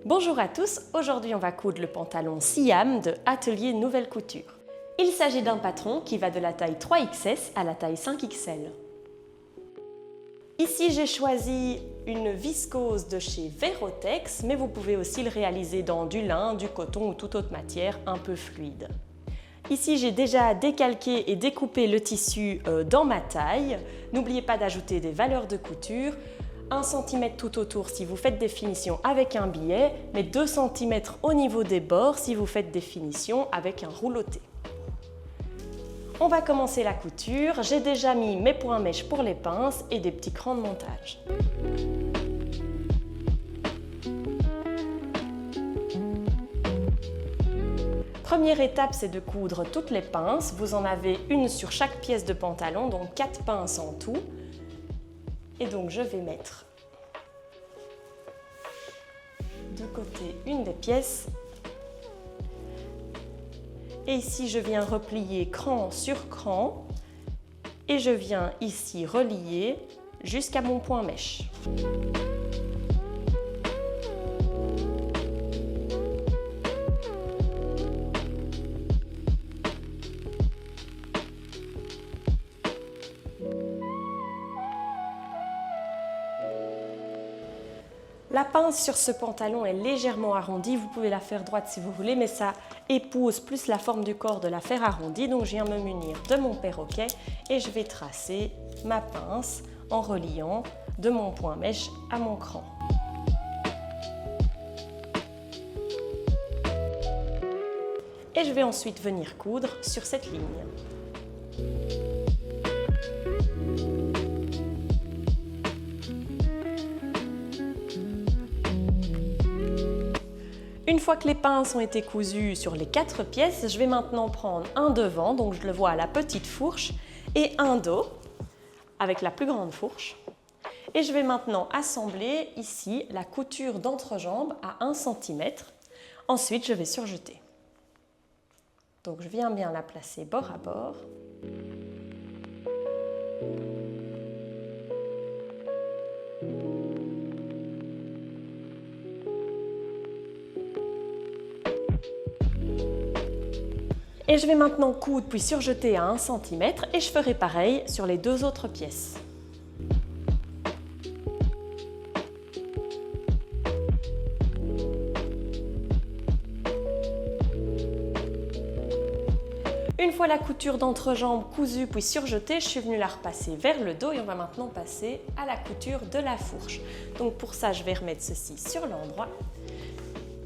Bonjour à tous, aujourd'hui on va coudre le pantalon Siam de Atelier Nouvelle Couture. Il s'agit d'un patron qui va de la taille 3XS à la taille 5XL. Ici j'ai choisi une viscose de chez Verotex, mais vous pouvez aussi le réaliser dans du lin, du coton ou toute autre matière un peu fluide. Ici j'ai déjà décalqué et découpé le tissu dans ma taille. N'oubliez pas d'ajouter des valeurs de couture. 1 cm tout autour si vous faites des finitions avec un billet, mais 2 cm au niveau des bords si vous faites des finitions avec un rouleauté. On va commencer la couture. J'ai déjà mis mes points mèches pour les pinces et des petits crans de montage. Première étape, c'est de coudre toutes les pinces. Vous en avez une sur chaque pièce de pantalon, donc 4 pinces en tout. Et donc je vais mettre de côté une des pièces. Et ici, je viens replier cran sur cran. Et je viens ici relier jusqu'à mon point mèche. La pince sur ce pantalon est légèrement arrondie, vous pouvez la faire droite si vous voulez, mais ça épouse plus la forme du corps de la faire arrondie, donc je viens me munir de mon perroquet et je vais tracer ma pince en reliant de mon point mèche à mon cran. Et je vais ensuite venir coudre sur cette ligne. Une fois que les pinces ont été cousues sur les 4 pièces, je vais maintenant prendre un devant, donc je le vois à la petite fourche, et un dos, avec la plus grande fourche. Et je vais maintenant assembler ici la couture d'entrejambe à 1 cm. Ensuite, je vais surjeter. Donc je viens bien la placer bord à bord. Et je vais maintenant coudre puis surjeter à 1 cm et je ferai pareil sur les 2 autres pièces. Une fois la couture d'entrejambe cousue puis surjetée, je suis venue la repasser vers le dos et on va maintenant passer à la couture de la fourche. Donc pour ça, je vais remettre ceci sur l'endroit.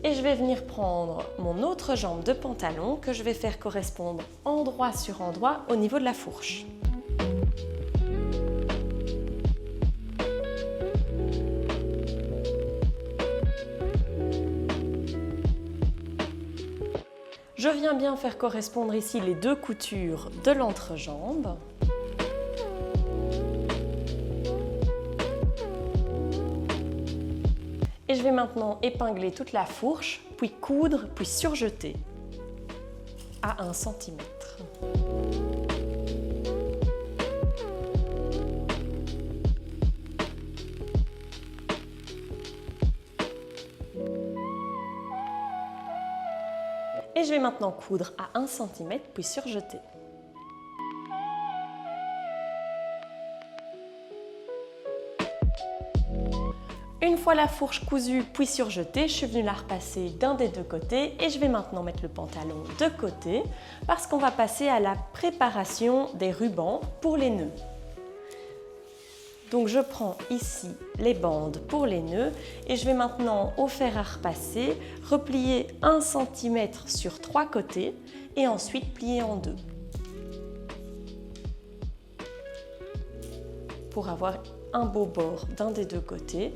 Et je vais venir prendre mon autre jambe de pantalon que je vais faire correspondre endroit sur endroit au niveau de la fourche. Je viens bien faire correspondre ici les 2 coutures de l'entrejambe. Et je vais maintenant épingler toute la fourche, puis coudre, puis surjeter à 1 cm. Et je vais maintenant coudre à 1 cm, puis surjeter. Une fois la fourche cousue puis surjetée, je suis venue la repasser d'un des 2 côtés et je vais maintenant mettre le pantalon de côté parce qu'on va passer à la préparation des rubans pour les nœuds. Donc je prends ici les bandes pour les nœuds et je vais maintenant au fer à repasser, replier 1 cm sur 3 côtés et ensuite plier en 2 pour avoir un beau bord d'un des 2 côtés.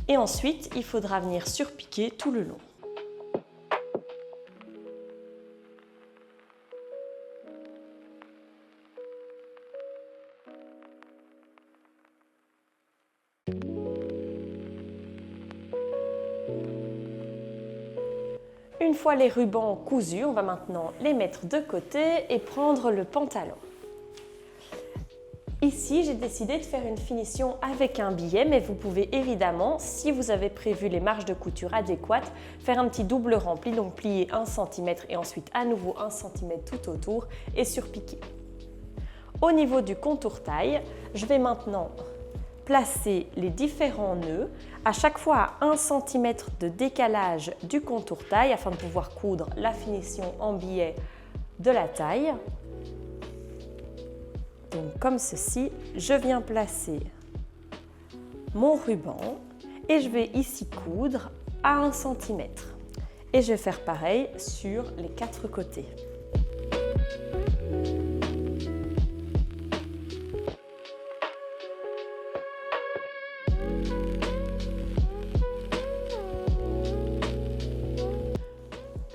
Et ensuite, il faudra venir surpiquer tout le long. Une fois les rubans cousus, on va maintenant les mettre de côté et prendre le pantalon. Ici, j'ai décidé de faire une finition avec un billet, mais vous pouvez évidemment, si vous avez prévu les marges de couture adéquates, faire un petit double rempli, donc plier 1 cm et ensuite à nouveau 1 cm tout autour et surpiquer. Au niveau du contour taille, je vais maintenant placer les différents nœuds, à chaque fois à 1 cm de décalage du contour taille afin de pouvoir coudre la finition en billet de la taille. Donc comme ceci, je viens placer mon ruban et je vais ici coudre à 1 cm. Et je vais faire pareil sur les 4 côtés.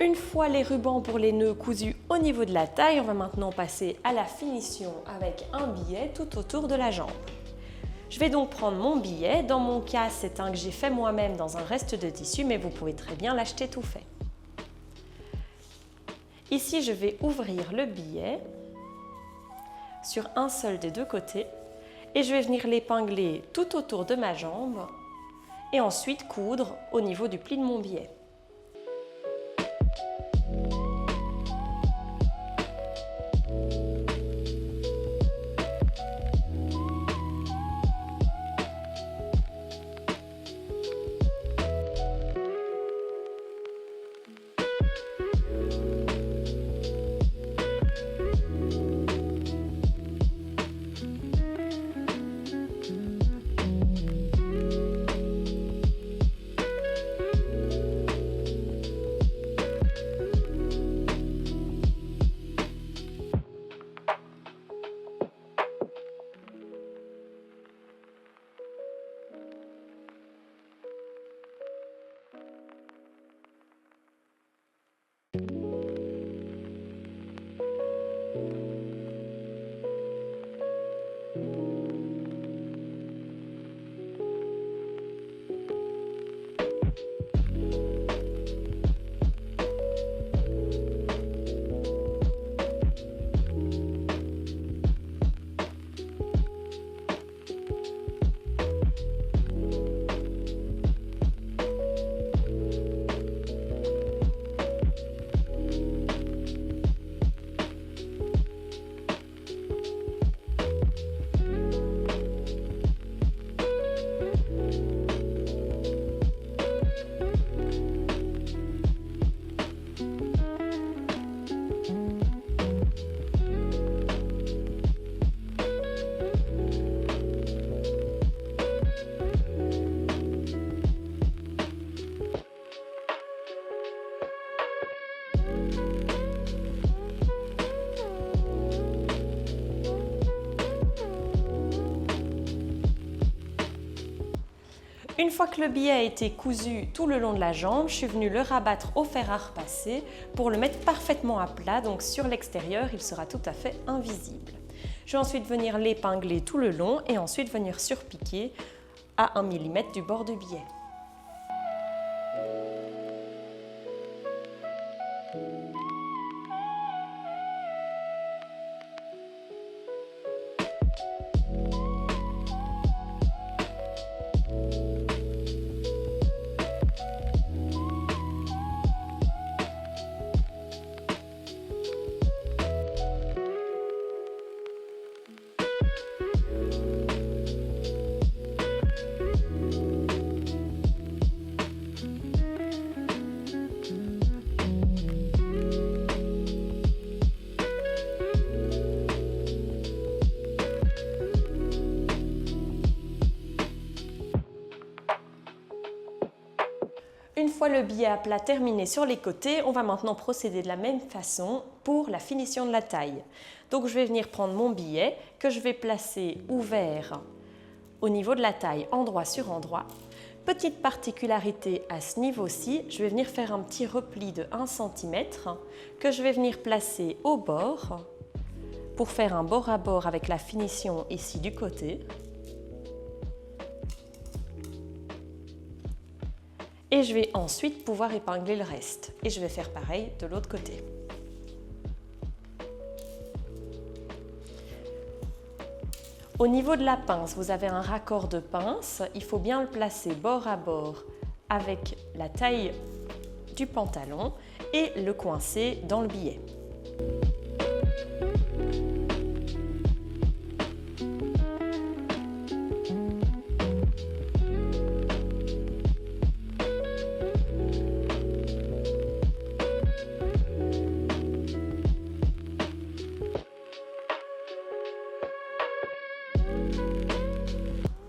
Une fois les rubans pour les nœuds cousus au niveau de la taille, on va maintenant passer à la finition avec un billet tout autour de la jambe. Je vais donc prendre mon billet. Dans mon cas, c'est un que j'ai fait moi-même dans un reste de tissu, mais vous pouvez très bien l'acheter tout fait. Ici, je vais ouvrir le billet sur un seul des deux côtés et je vais venir l'épingler tout autour de ma jambe et ensuite coudre au niveau du pli de mon billet. Une fois que le billet a été cousu tout le long de la jambe, je suis venue le rabattre au fer à repasser pour le mettre parfaitement à plat, donc sur l'extérieur, il sera tout à fait invisible. Je vais ensuite venir l'épingler tout le long et ensuite venir surpiquer à 1 mm du bord du billet. Une fois le billet à plat terminé sur les côtés, on va maintenant procéder de la même façon pour la finition de la taille. Donc je vais venir prendre mon billet que je vais placer ouvert au niveau de la taille, endroit sur endroit. Petite particularité à ce niveau-ci, je vais venir faire un petit repli de 1 cm que je vais venir placer au bord pour faire un bord à bord avec la finition ici du côté. Et je vais ensuite pouvoir épingler le reste. Et je vais faire pareil de l'autre côté. Au niveau de la pince, vous avez un raccord de pince. Il faut bien le placer bord à bord avec la taille du pantalon et le coincer dans le billet.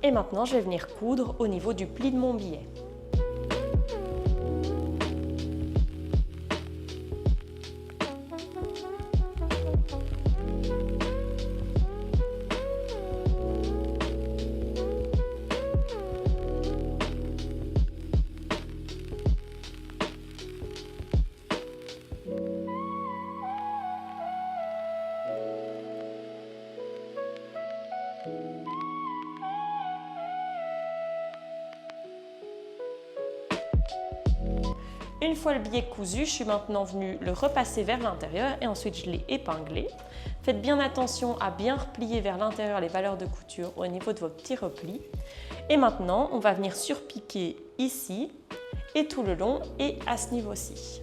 Et maintenant, je vais venir coudre au niveau du pli de mon billet. Une fois le billet cousu, je suis maintenant venue le repasser vers l'intérieur et ensuite je l'ai épinglé. Faites bien attention à bien replier vers l'intérieur les valeurs de couture au niveau de vos petits replis. Et maintenant, on va venir surpiquer ici et tout le long et à ce niveau-ci.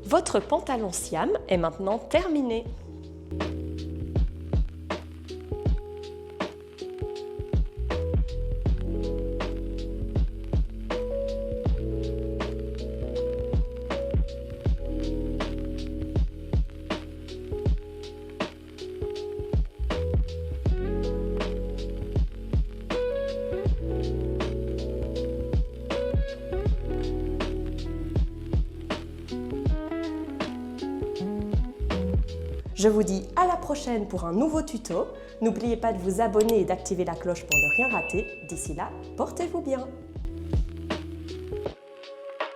Votre pantalon Siam est maintenant terminé. Je vous dis à la prochaine pour un nouveau tuto. N'oubliez pas de vous abonner et d'activer la cloche pour ne rien rater. D'ici là, portez-vous bien!